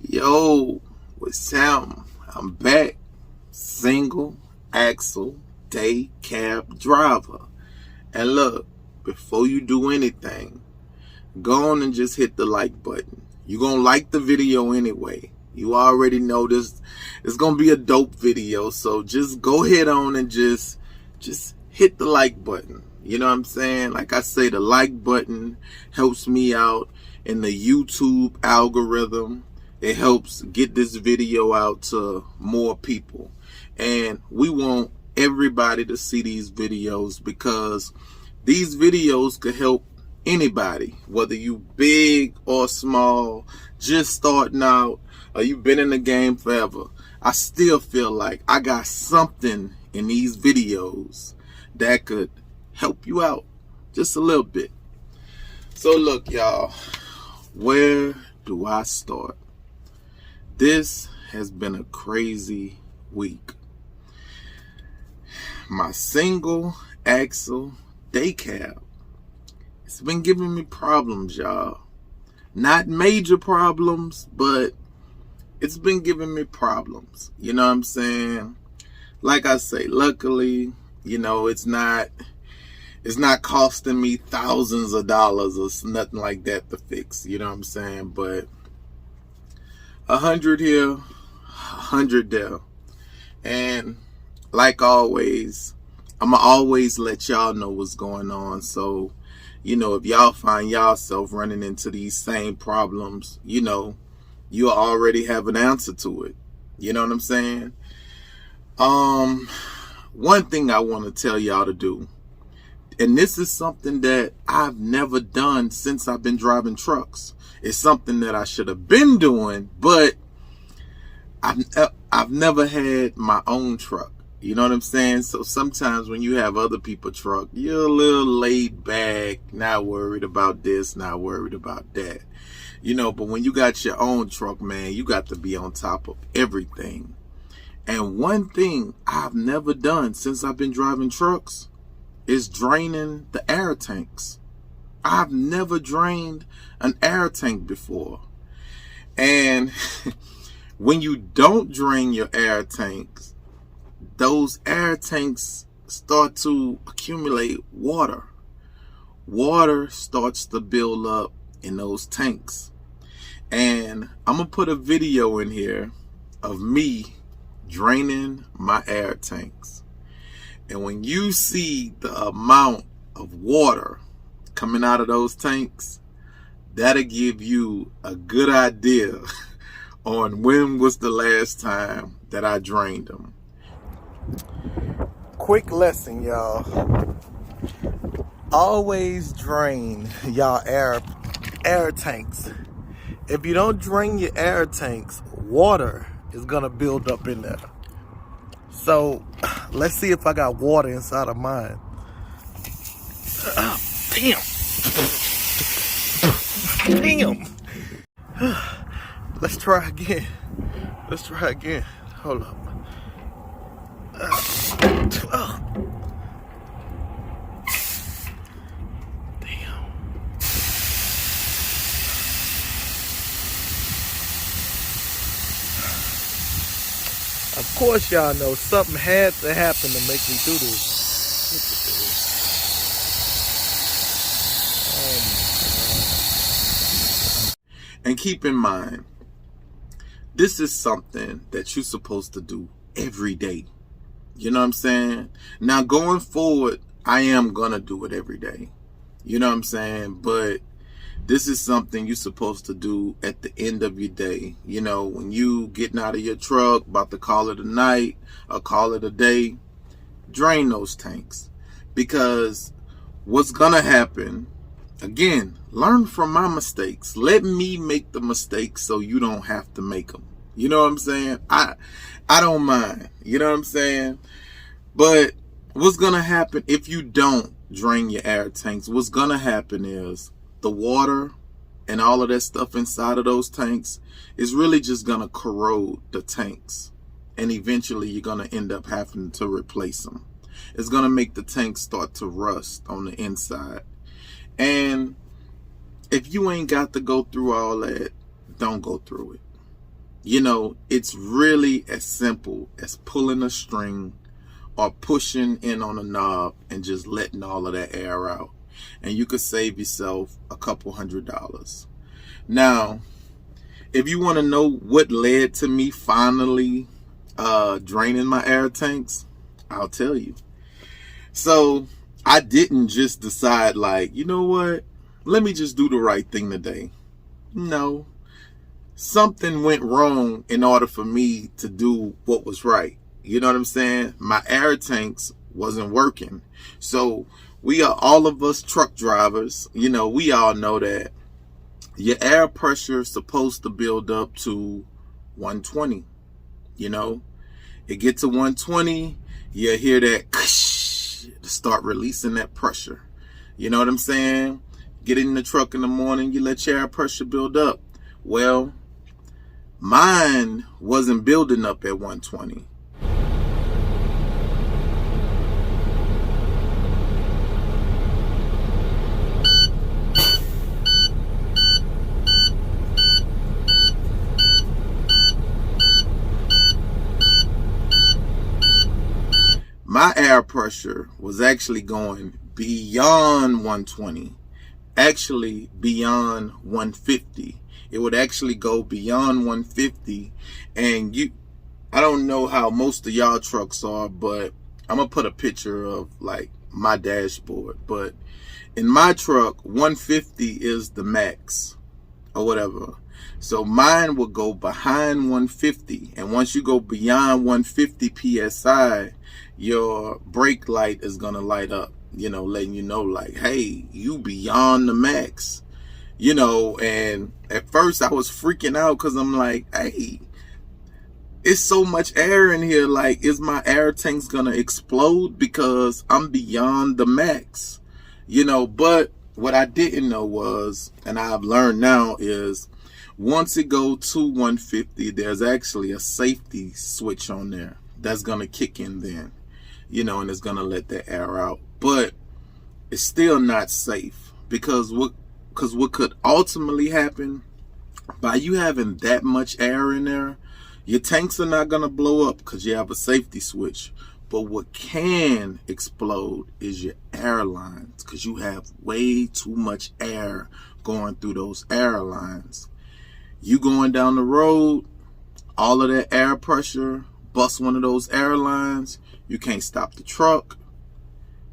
Yo, what's Sam? I'm back. Single axle day cab driver. And look, before you do anything, go on and just hit the like button. You're gonna like the video anyway. You already know this. It's gonna be a dope video, so just go ahead on and just hit the like button. You know what I'm saying? Like I say, the like button helps me out in the YouTube algorithm. It helps get this video out to more people. And we want everybody to see these videos because these videos could help anybody, whether you big or small, just starting out, or you've been in the game forever. I still feel like I got something in these videos that could help you out just a little bit. So look, y'all, where do I start? This has been a crazy week. My single axle Daycab, it's been giving me problems, y'all. Not major problems, but it's been giving me problems. You know what I'm saying? Like I say, luckily, it's not costing me thousands of dollars or nothing like that to fix. You know what I'm saying? But 100 here, 100 there. And like always, I'ma always let y'all know what's going on. So, if y'all find yourself running into these same problems, you already have an answer to it. You know what I'm saying? One thing I want to tell y'all to do, and this is something that I've never done since I've been driving trucks. It's something that I should have been doing, but I've never had my own truck. You know what I'm saying? So sometimes when you have other people's truck, you're a little laid back, not worried about this, not worried about that. But when you got your own truck, man, you got to be on top of everything. And one thing I've never done since I've been driving trucks is draining the air tanks. I've never drained an air tank before. And when you don't drain your air tanks, those air tanks start to accumulate water. Water starts to build up in those tanks. And I'm going to put a video in here of me draining my air tanks. And when you see the amount of water coming out of those tanks, that'll give you a good idea on when was the last time that I drained them. Quick lesson, y'all. Always drain y'all air tanks. If you don't drain your air tanks, water is gonna build up in there. So let's see if I got water inside of mine. Damn. Let's try again. Hold up. Damn. Of course, y'all know something had to happen to make me do this. And keep in mind, this is something that you're supposed to do every day. You know what I'm saying? Now, going forward, I am going to do it every day. You know what I'm saying? But this is something you're supposed to do at the end of your day. When you getting out of your truck, about to call it a night or call it a day, drain those tanks. Because what's going to happen, again, learn from my mistakes. Let me make the mistakes so you don't have to make them. You know what I'm saying? I don't mind. You know what I'm saying? But what's going to happen if you don't drain your air tanks? What's going to happen is the water and all of that stuff inside of those tanks is really just going to corrode the tanks. And eventually you're going to end up having to replace them. It's going to make the tanks start to rust on the inside. And if you ain't got to go through all that, don't go through it. It's really as simple as pulling a string or pushing in on a knob and just letting all of that air out. And you could save yourself a couple $100. Now, if you want to know what led to me finally draining my air tanks, I'll tell you. So I didn't just decide like, you know what, let me just do the right thing today. No, something went wrong in order for me to do what was right. You know what I'm saying? My air tanks wasn't working. So all of us truck drivers, we all know that your air pressure is supposed to build up to 120. It gets to 120, you hear that to start releasing that pressure. You know what I'm saying? Get in the truck in the morning, you let your air pressure build up. Well, mine wasn't building up at 120. My air pressure was actually going beyond 120, actually beyond 150. It would actually go beyond 150. And I don't know how most of y'all trucks are, but I'm going to put a picture of like my dashboard. But in my truck, 150 is the max or whatever. So mine will go behind 150. And once you go beyond 150 PSI, your brake light is going to light up, letting you know like, hey, you beyond the max, and at first I was freaking out because I'm like, hey, it's so much air in here. Like, is my air tanks going to explode because I'm beyond the max, but what I didn't know was, and I've learned now is once it goes to 150, there's actually a safety switch on there that's going to kick in then. And it's going to let the air out. But it's still not safe because what could ultimately happen by you having that much air in there, your tanks are not going to blow up because you have a safety switch. But what can explode is your air lines because you have way too much air going through those air lines. You going down the road, all of that air pressure, bust one of those air lines, you can't stop the truck,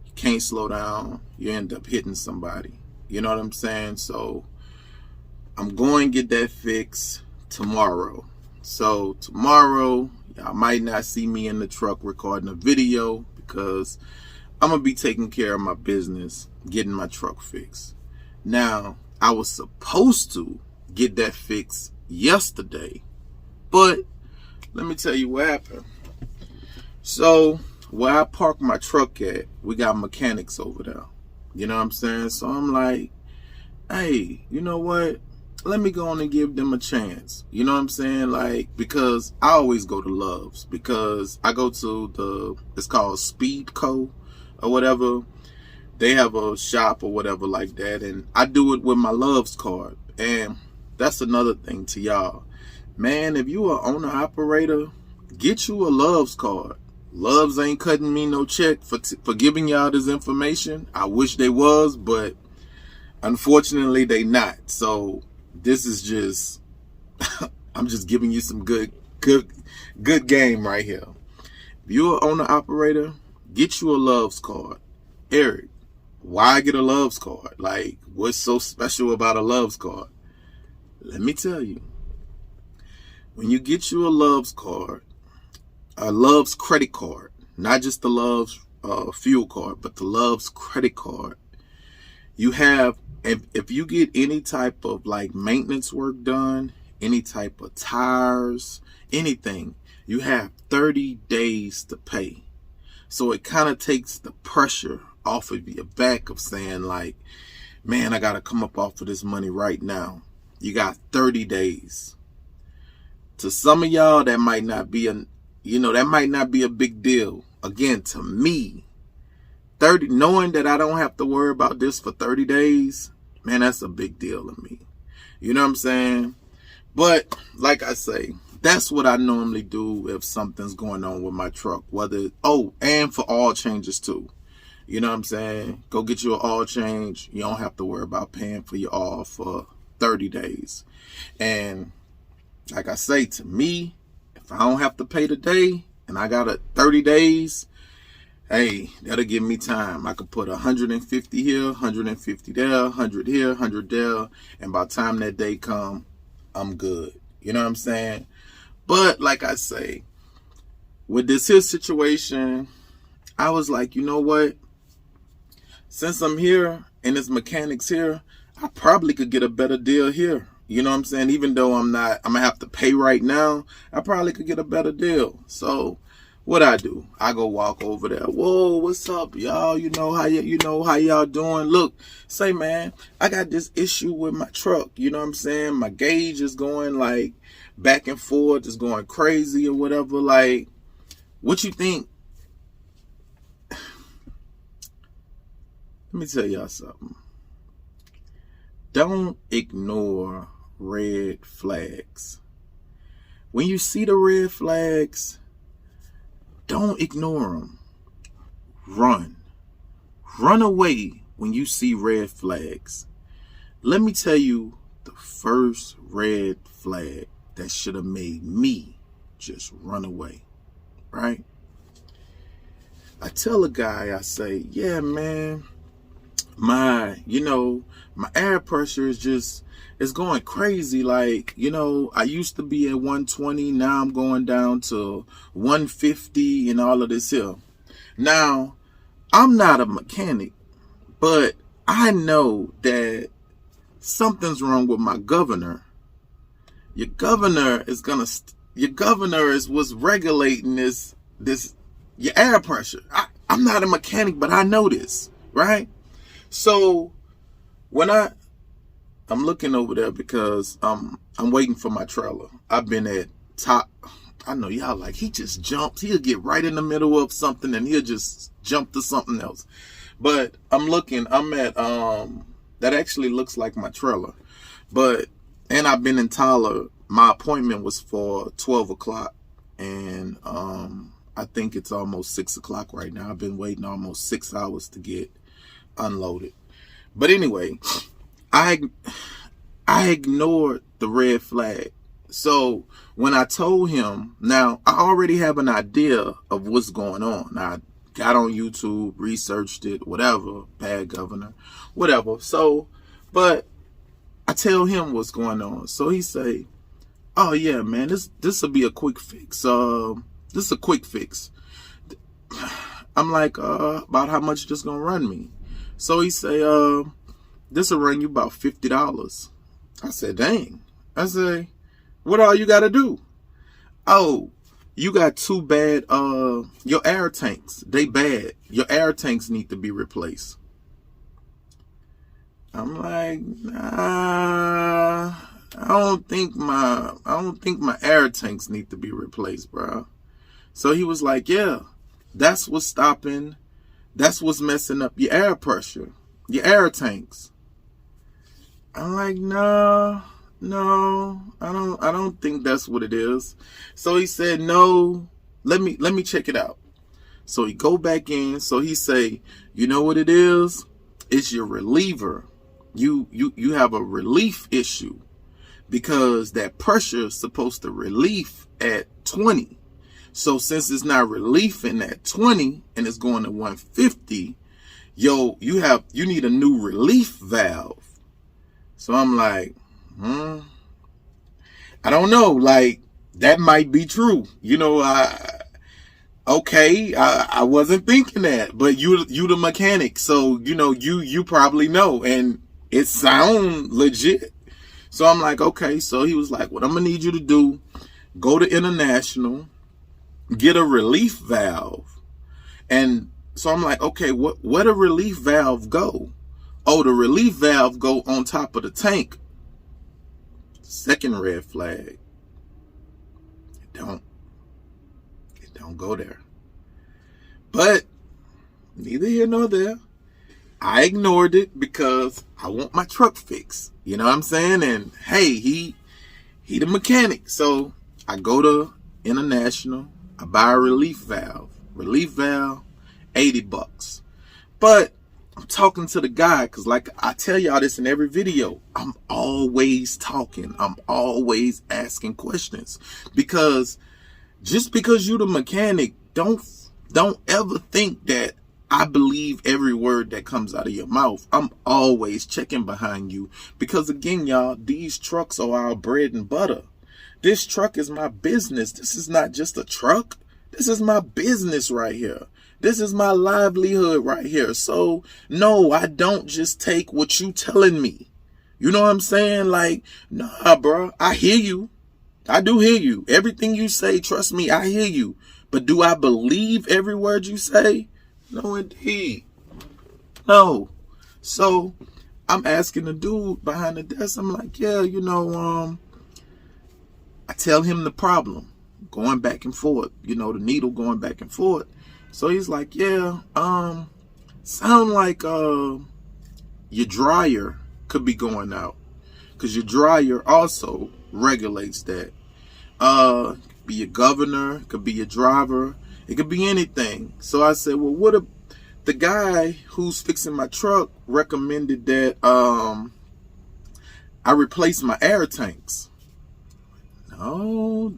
you can't slow down, you end up hitting somebody. You know what I'm saying? So I'm going to get that fixed tomorrow. So tomorrow, y'all might not see me in the truck recording a video because I'm going to be taking care of my business, getting my truck fixed. Now, I was supposed to get that fixed yesterday, but let me tell you what happened. So where I park my truck at, we got mechanics over there. You know what I'm saying? So I'm like, hey, you know what? Let me go on and give them a chance. You know what I'm saying? Like, because I always go to Love's because I go to it's called Speed Co. or whatever. They have a shop or whatever like that. And I do it with my Love's card. And that's another thing to y'all. Man, if you are owner operator, get you a Love's card. Love's ain't cutting me no check for giving y'all this information. I wish they was, but unfortunately they not. So this is just, I'm just giving you some good game right here. If you're an owner operator, get you a Love's card. Eric, why get a Love's card? Like, what's so special about a Love's card? Let me tell you. When you get you a Love's card, a Love's credit card, not just the Love's fuel card, but the Love's credit card, you have, if you get any type of like maintenance work done, any type of tires, anything, you have 30 days to pay. So it kind of takes the pressure off of your back of saying like, man, I got to come up off of this money right now. You got 30 days. To some of y'all, that might not be a big deal. Again, to me, 30, knowing that I don't have to worry about this for 30 days, man, that's a big deal to me. You know what I'm saying? But like I say, that's what I normally do if something's going on with my truck. And for oil changes too. You know what I'm saying? Go get you an oil change. You don't have to worry about paying for your oil for 30 days. And like I say, to me, if I don't have to pay today and I got 30 days, hey, that'll give me time. I could put 150 here, 150 there, 100 here, 100 there. And by the time that day come, I'm good. You know what I'm saying? But like I say, with this here situation, I was like, you know what? Since I'm here and this mechanic's here, I probably could get a better deal here. You know what I'm saying? Even though I'm going to have to pay right now, I probably could get a better deal. So what I do, I go walk over there. Whoa, what's up, y'all? You know how y'all doing? Look, say, man, I got this issue with my truck. You know what I'm saying? My gauge is going like back and forth. It's going crazy or whatever. Like, what you think? Let me tell y'all something. Don't ignore red flags. When you see the red flags, don't ignore them. Run. Run away when you see red flags. Let me tell you the first red flag that should have made me just run away, right? I tell a guy, I say, yeah, man, my air pressure is going crazy. Like, I used to be at 120. Now I'm going down to 150 and all of this here. Now, I'm not a mechanic, but I know that something's wrong with my governor. Your governor is what's regulating this your air pressure. I'm not a mechanic, but I know this, right? So when I'm looking over there because I'm waiting for my trailer. I've been at top. I know y'all like, he just jumps. He'll get right in the middle of something and he'll just jump to something else. But I'm at that actually looks like my trailer. And I've been in Tyler. My appointment was for 12 o'clock. And I think it's almost 6 o'clock right now. I've been waiting almost 6 hours to get unloaded. But anyway, I ignored the red flag. So when I told him, now I already have an idea of what's going on. I got on YouTube, researched it, whatever, bad governor, whatever. So, but I tell him what's going on. So he say, oh yeah, man, this will be a quick fix. This is a quick fix. I'm like, about how much this gonna run me? So he say, this will run you about $50. I said, dang. I say, what all you gotta do? Oh, you got too bad, your air tanks, they bad. Your air tanks need to be replaced. I'm like, nah, I don't think my air tanks need to be replaced, bro. So he was like, yeah, that's what's messing up your air pressure, your air tanks. I'm like, no, I don't think that's what it is. So he said, no, let me check it out. So he go back in. So he say, you know what it is? It's your reliever. You have a relief issue because that pressure is supposed to relief at 20. So since it's not relieving at 20 and it's going to 150, you need a new relief valve. So I'm like, I don't know. Like, that might be true. I wasn't thinking that, but you the mechanic. So, you probably know, and it sounds legit. So I'm like, okay. So he was like, what I'm going to need you to do, go to International, get a relief valve. And so I'm like, okay, where the relief valve go? Oh, the relief valve go on top of the tank. Second red flag. It don't go there. But neither here nor there. I ignored it because I want my truck fixed. You know what I'm saying? And hey, he the mechanic. So I go to International. I buy a relief valve. Relief valve, $80. But I'm talking to the guy because, like I tell y'all this in every video, I'm always talking. I'm always asking questions. Because just because you the mechanic, don't ever think that I believe every word that comes out of your mouth. I'm always checking behind you. Because again, y'all, these trucks are our bread and butter. This truck is my business. This is not just a truck. This is my business right here. This is my livelihood right here. So, no, I don't just take what you telling me. You know what I'm saying? Like, nah, bro, I hear you. I do hear you. Everything you say, trust me, I hear you. But do I believe every word you say? No, indeed. No. So, I'm asking the dude behind the desk. I'm like, yeah, I tell him the problem. Going back and forth. The needle going back and forth. So he's like, yeah, sound like your dryer could be going out. Because your dryer also regulates that. Could be your governor, could be your driver, it could be anything. So I said, well, what if the guy who's fixing my truck recommended that I replace my air tanks? No,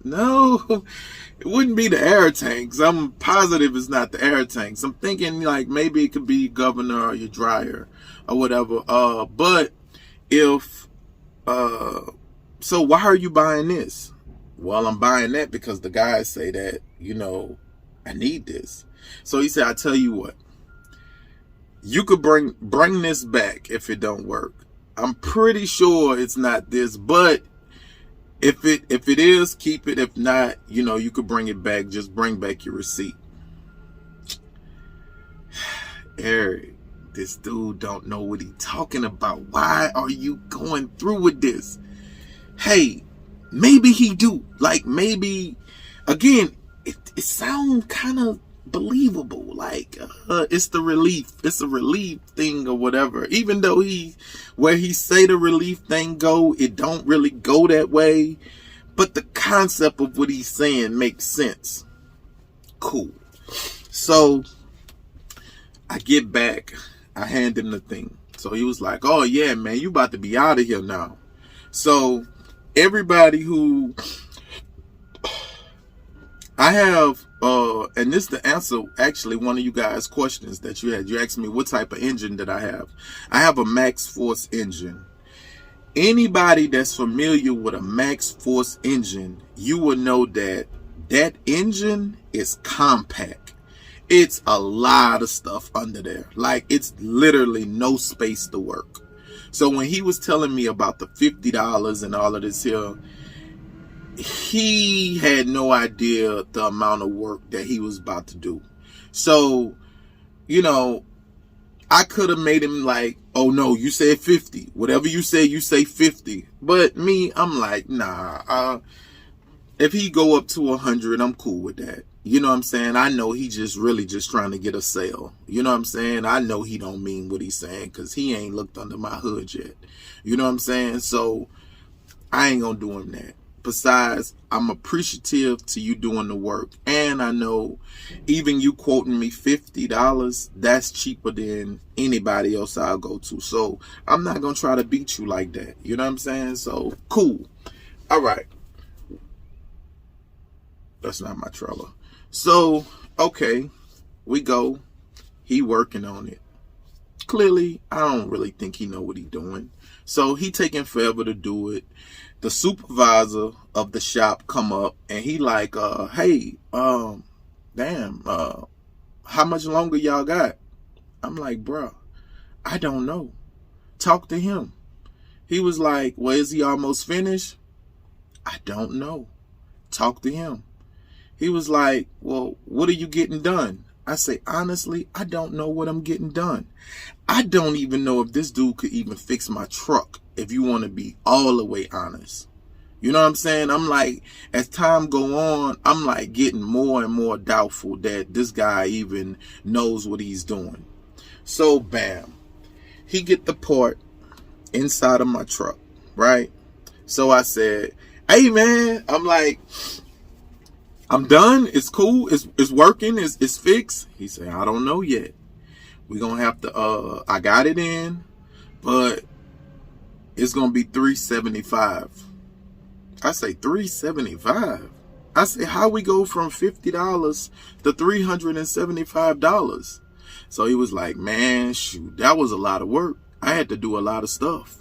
no, it wouldn't be the air tanks. I'm positive it's not the air tanks. I'm thinking like maybe it could be governor or your dryer or whatever. But if, so why are you buying this? Well, I'm buying that because the guys say that, I need this. So he said, I tell you what, you could bring this back if it don't work. I'm pretty sure it's not this, but if it is, keep it. If not, you could bring it back. Just bring back your receipt. Eric, this dude don't know what he talking about. Why are you going through with this? Hey, maybe he do. Like, maybe, again, it sounds kind of believable. Like, it's the relief. It's a relief thing or whatever. Even though where he say the relief thing go, it don't really go that way. But the concept of what he's saying makes sense. Cool. So, I get back. I hand him the thing. So he was like, oh yeah, man, you about to be out of here now. So, everybody who I have, and this is the answer, actually, one of you guys' questions that you had. You asked me what type of engine that I have. I have a Max Force engine. Anybody that's familiar with a Max Force engine, you will know that that engine is compact. It's a lot of stuff under there. Like, it's literally no space to work. So when he was telling me about the $50 and all of this here, he had no idea the amount of work that he was about to do. So, I could have made him like, oh no, you said 50. Whatever you say 50. But me, I'm like, nah. If he go up to 100, I'm cool with that. You know what I'm saying? I know he really just trying to get a sale. You know what I'm saying? I know he don't mean what he's saying because he ain't looked under my hood yet. You know what I'm saying? So I ain't gonna do him that. Besides, I'm appreciative to you doing the work. And I know even you quoting me $50, that's cheaper than anybody else I'll go to. So I'm not going to try to beat you like that. You know what I'm saying? So cool. All right. That's not my trailer. So, okay, we go. He working on it. Clearly, I don't really think he know what he doing. So he taking forever to do it. The supervisor of the shop come up and he like, hey, damn, how much longer y'all got? I'm like, bruh, I don't know. Talk to him. He was like, well, is he almost finished? I don't know. Talk to him. He was like, well, what are you getting done? I say, honestly, I don't know what I'm getting done. I don't even know if this dude could even fix my truck, if you want to be all the way honest. You know what I'm saying? I'm like, as time go on, I'm like getting more and more doubtful that this guy even knows what he's doing. So, bam. He get the part inside of my truck, right? So I said, Hey man, I'm like, I'm done. It's cool. It's working. It's fixed. He said, I don't know yet. We're gonna have to I got it in, but it's gonna be $375. I say $375. I say, how we go from $50 to $375? So he was like, man, shoot, that was a lot of work. I had to do a lot of stuff.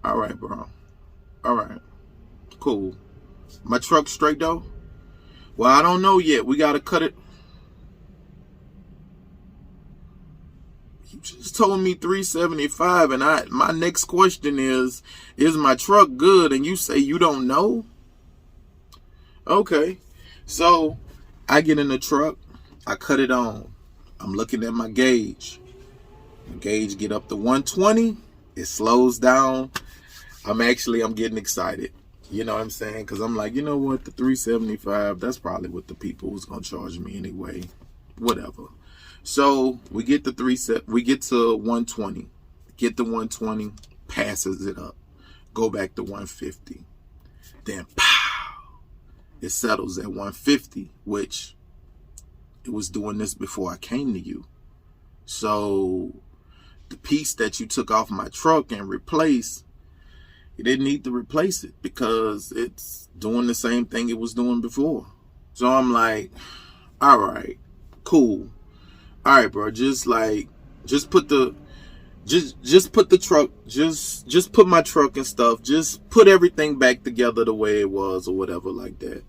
All right, bro. All right. Cool. My truck straight though? Well, I don't know yet. We got to cut it. You just told me $375, and my next question is my truck good? And you say you don't know? Okay. So I get in the truck. I cut it on. I'm looking at my gauge. The gauge get up to 120. It slows down. I'm getting excited. You know what I'm saying? Because I'm like, you know what? The $375, that's probably what the people was going to charge me anyway. Whatever. So we get to 120. Get to 120, passes it up. Go back to 150. Then, pow! It settles at 150, which it was doing this before I came to you. So the piece that you took off my truck and replaced, you didn't need to replace it because it's doing the same thing it was doing before. So I'm like, all right, cool. All right, bro. Just put the truck, just put my truck and stuff, just put everything back together the way it was or whatever like that.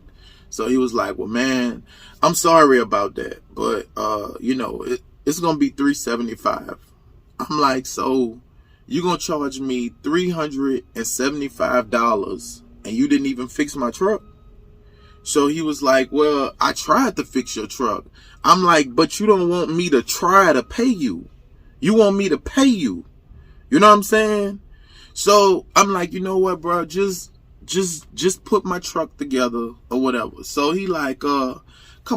So he was like, well, man, I'm sorry about that, but it's gonna be $375. I'm like, so you gonna charge me $375 and you didn't even fix my truck? So he was like, well, I tried to fix your truck. I'm like, but you don't want me to try to pay you. You want me to pay you. You know what I'm saying? So I'm like, you know what, bro? Just put my truck together or whatever. So he like, come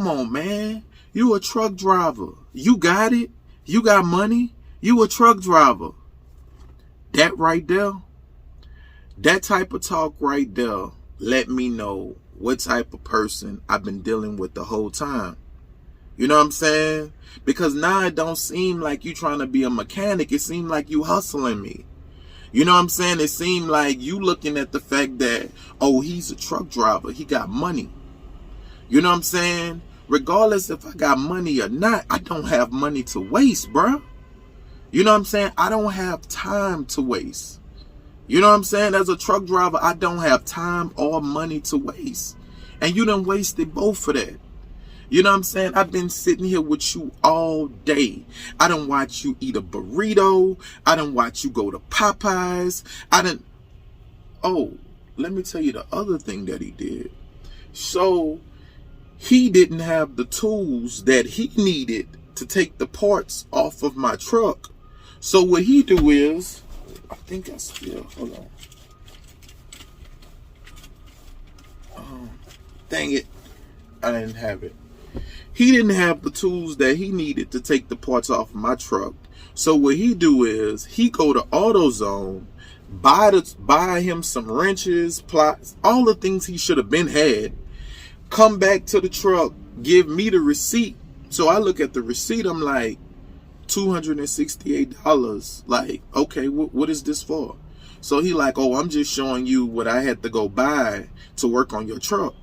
on, man. You a truck driver. You got it. You got money. You a truck driver. That right there, that type of talk right there, let me know what type of person I've been dealing with the whole time. You know what I'm saying? Because now it don't seem like you trying to be a mechanic. It seems like you hustling me. You know what I'm saying? It seemed like you looking at the fact that, oh, he's a truck driver. He got money. You know what I'm saying? Regardless if I got money or not, I don't have money to waste, bruh. You know what I'm saying? I don't have time to waste. You know what I'm saying? As a truck driver, I don't have time or money to waste. And you done wasted both for that. You know what I'm saying? I've been sitting here with you all day. I done watch you eat a burrito. I done watch you go to Popeyes. Oh, let me tell you the other thing that he did. So he didn't have the tools that he needed to take the parts off of my truck. So what he do is, I think I still, hold on. Oh, dang it. I didn't have it. He didn't have the tools that he needed to take the parts off of my truck. So what he do is, he go to AutoZone, buy him some wrenches, plots, all the things he should have been had, come back to the truck, give me the receipt. So I look at the receipt, I'm like, $268. Like, okay, what is this for? So he like, oh, I'm just showing you what I had to go buy to work on your truck.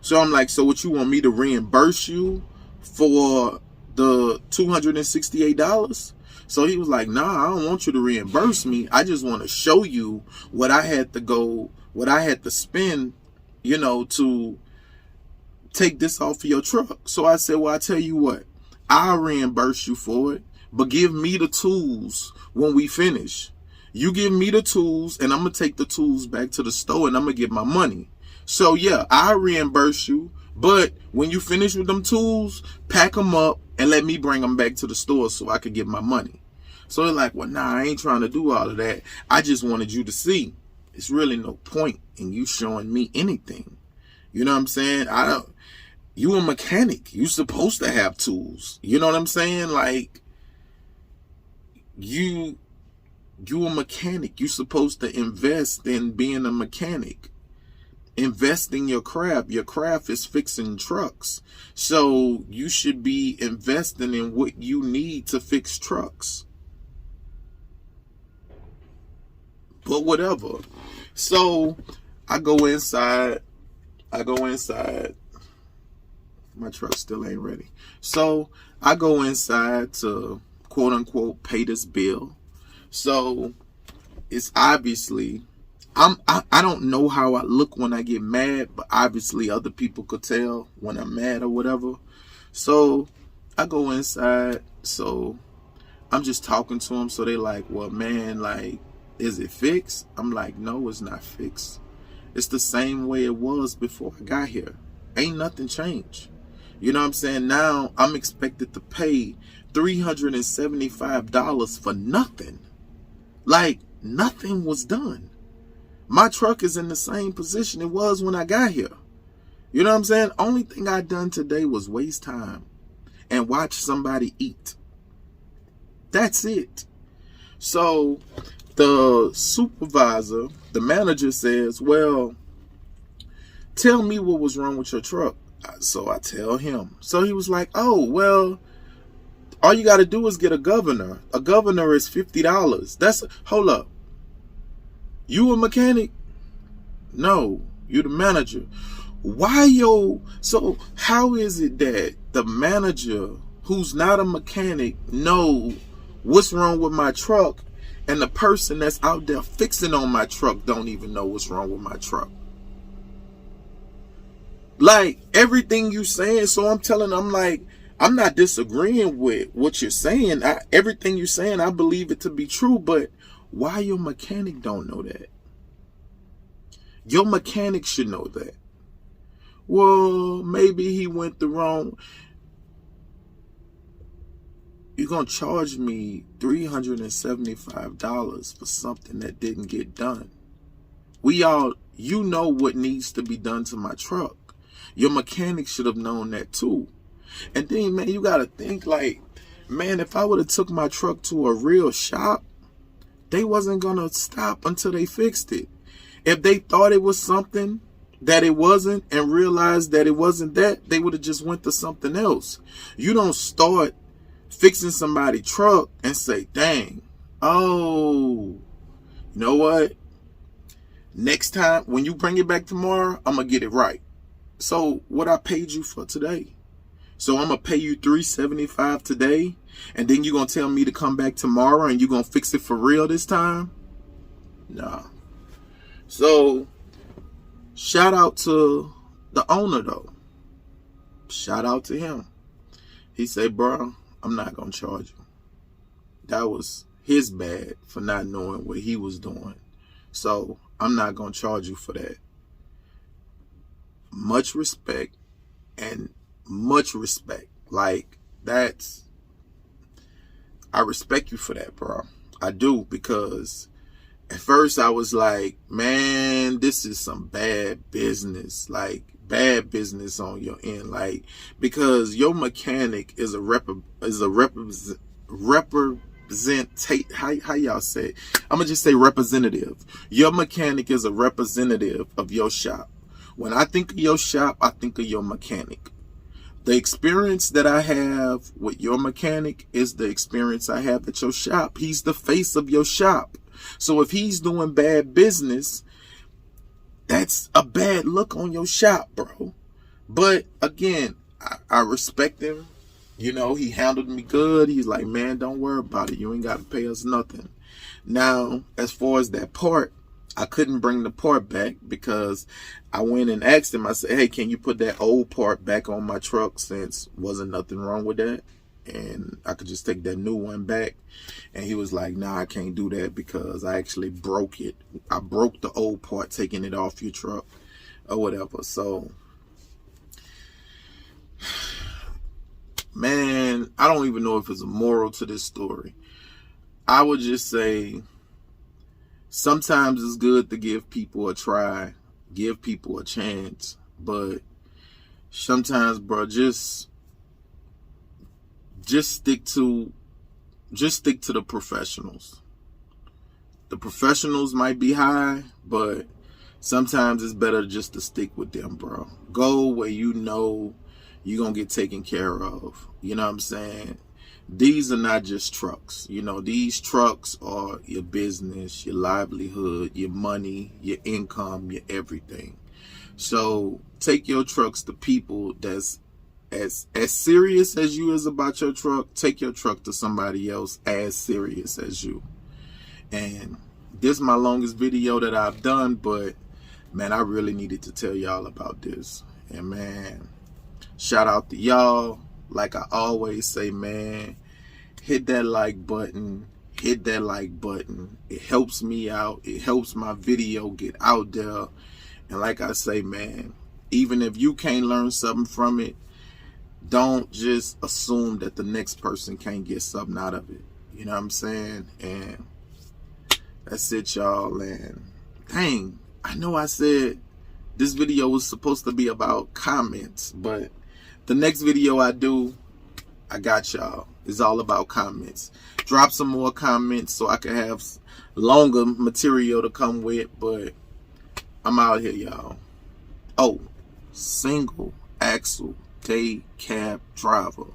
So I'm like, so what, you want me to reimburse you for the $268? So he was like, nah, I don't want you to reimburse me. I just want to show you what I had to spend, to take this off of your truck. So I said, well, I tell you what, I'll reimburse you for it, but give me the tools when we finish. You give me the tools and I'm going to take the tools back to the store and I'm going to get my money. So yeah, I'll reimburse you, but when you finish with them tools, pack them up and let me bring them back to the store so I could get my money. So they're like, well, nah, I ain't trying to do all of that. I just wanted you to see it's really no point in you showing me anything. You know what I'm saying? You a mechanic. You supposed to have tools. You know what I'm saying? Like, you You a mechanic. You supposed to invest in being a mechanic. Invest in your craft. Your craft is fixing trucks. So you should be investing in what you need to fix trucks. But whatever. So I go inside. My truck still ain't ready. So I go inside to quote unquote pay this bill. So it's obviously, I don't know how I look when I get mad, but obviously other people could tell when I'm mad or whatever. So I go inside. So I'm just talking to them. So they like, well, man, like, is it fixed? I'm like, no, it's not fixed. It's the same way it was before I got here. Ain't nothing changed. You know what I'm saying? Now I'm expected to pay $375 for nothing. Like, nothing was done. My truck is in the same position it was when I got here. You know what I'm saying? Only thing I done today was waste time and watch somebody eat. That's it. So the supervisor, the manager says, well, tell me what was wrong with your truck. So I tell him. So he was like, oh, well, all you got to do is get a governor. A governor is $50. Hold up. You a mechanic? No, you the manager. So how is it that the manager who's not a mechanic know what's wrong with my truck, and the person that's out there fixing on my truck don't even know what's wrong with my truck? Like, everything you saying, so I'm like, I'm not disagreeing with what you're saying. Everything you're saying, I believe it to be true, but why your mechanic don't know that? Your mechanic should know that. Well, maybe he went the wrong. You're going to charge me $375 for something that didn't get done. You know what needs to be done to my truck. Your mechanic should have known that too. And then, man, you got to think like, man, if I would have took my truck to a real shop, they wasn't going to stop until they fixed it. If they thought it was something that it wasn't and realized that it wasn't that, they would have just went to something else. You don't start fixing somebody's truck and say, dang, oh, you know what? Next time, when you bring it back tomorrow, I'm going to get it right. So what I paid you for today. So I'm going to pay you $375 today, and then you're going to tell me to come back tomorrow and you're going to fix it for real this time? Nah. So shout out to the owner, though. Shout out to him. He said, bro, I'm not going to charge you. That was his bad for not knowing what he was doing. So I'm not going to charge you for that. Much respect and much respect. Like, I respect you for that, bro. I do, because at first I was like, man, this is some bad business. Like, bad business on your end. Like, because your mechanic is how y'all say it? I'm gonna just say representative. Your mechanic is a representative of your shop. When I think of your shop, I think of your mechanic. The experience that I have with your mechanic is the experience I have at your shop. He's the face of your shop. So if he's doing bad business, that's a bad look on your shop, bro. But again, I respect him. You know, he handled me good. He's like, man, don't worry about it. You ain't got to pay us nothing. Now, as far as that part, I couldn't bring the part back because I went and asked him. I said, hey, can you put that old part back on my truck, since wasn't nothing wrong with that, and I could just take that new one back? And he was like, nah, I can't do that because I actually broke it. I broke the old part taking it off your truck or whatever. So, man, I don't even know if it's a moral to this story. I would just say, sometimes it's good to give people a try, give people a chance, but sometimes, bro, just stick to the professionals. The professionals might be high, but sometimes it's better just to stick with them, bro. Go where you know you're going to get taken care of. You know what I'm saying? These are not just trucks. You know, these trucks are your business, your livelihood, your money, your income, your everything. So take your trucks to people that's as serious as you is about your truck. Take your truck to somebody else as serious as you. And this is my longest video that I've done, but man, I really needed to tell y'all about this. And man, shout out to y'all. Like I always say, man, hit that like button. Hit that like button. It helps me out. It helps my video get out there. And like I say, man, even if you can't learn something from it, don't just assume that the next person can't get something out of it. You know what I'm saying? And that's it, y'all. And dang, I know I said this video was supposed to be about comments, but the next video I do, I got y'all. It's all about comments. Drop some more comments so I can have longer material to come with, but I'm out here, y'all. Oh, single axle day cab driver.